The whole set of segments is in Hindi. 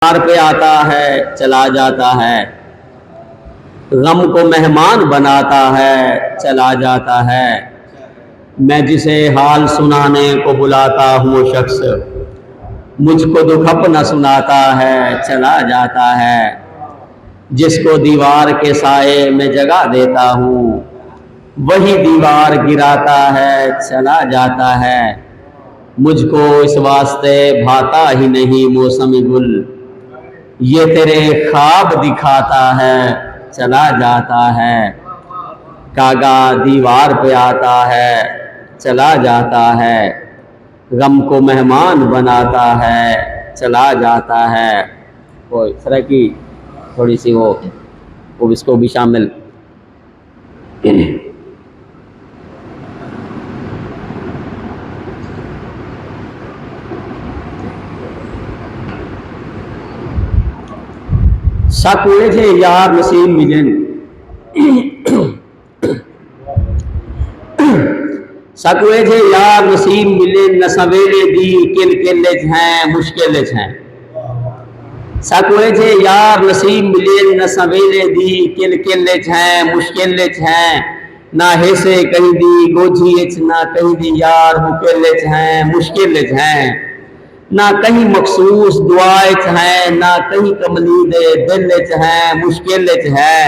दीवार पे आता है चला जाता है, गम को मेहमान बनाता है चला जाता है। मैं जिसे हाल सुनाने को बुलाता हूँ वो शख्स मुझको दुख अपना सुनाता है चला जाता है। जिसको दीवार के साए में जगह देता हूँ वही दीवार गिराता है चला जाता है। मुझको इस वास्ते भाता ही नहीं मौसमी गुल, ये तेरे ख्वाब दिखाता है चला जाता है। कागा दीवार पे आता है चला जाता है, गम को मेहमान बनाता है चला जाता है। वो इस तरह की थोड़ी सी वो इसको भी शामिल। शक हुए थे यार नसीब मिलन, शक हुए थे यार नसीब मिलन न सवेरे दी किल किले हैं मुश्किल हैं। शक हुए थे यार नसीब मिलन न सवेरे दी किल किले हैं मुश्किल हैं। ना हेसे कहीं दी गोझी ना कहीं दी यार मुकेले हैं मुश्किल हैं। ना कहीं मखसूस दुआए हैं ना कहीं कमलीदे दिल हैं मुश्किल है।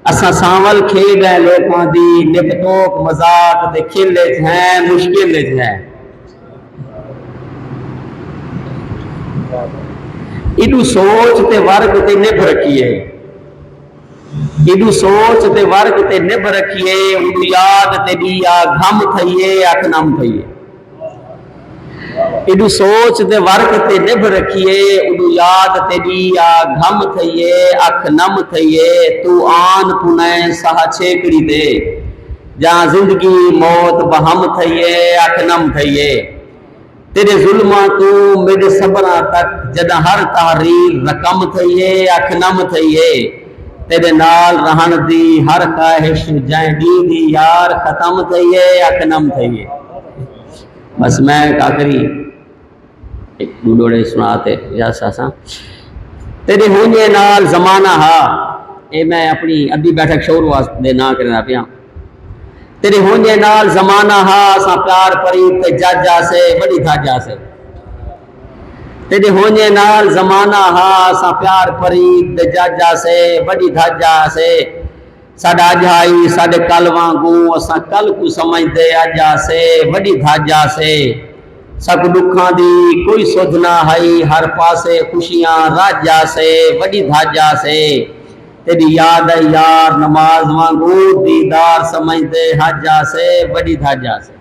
असा सांवल खेड है लोगों दी निपतोक मजाक दे खिले हैं मुश्किल है। इडू सोच ते वर्क ते निभ रखिए, इडू सोच ते वर्क ते निभ रखिए। उडू याद ते दिया घम थइए अख नम थइए। इडू सोच ते वर्क ते निभ रखिए, उडू याद ते दिया घम थइए अख नम थइए। तू आन पुने सह छेकड़ी दे जहां जिंदगी मौत बहम थइए अख नम थइए। तेरे जुल्मा तू मिड सबरा तक जद हर तहरीर रकम थइए अख नम थइए। तेरे नाल रहन दी हर ख्वाहिश जै दी दी यार खत्म थइए अख नम थइए। बस मैं काकरी एक डूडोड़े सुनाते या सासा तेरे होंगे नाल जमाना हा। ए मैं अपनी अद्धी बैठक शोर वास्ते ना करना पिया। तेरे होंगे नाल जमाना हा सा प्यार परीब ते जाजा से बड़ी धाजा से। तेरे होंगे नाल जमाना हा सा प्यार परीब ते जाजा से बड़ी धाजा से। साडा जाई साडे कल वांगू असा कल को समझदे आजा से बड़ी धाजा से। सब दुखा दी कोई सुधना है हर पासे खुशियां राजा से बड़ी धाजा से। तेरी याद है यार नमाज वांगू दीदार समझदे हाजा से बड़ी धाजा से।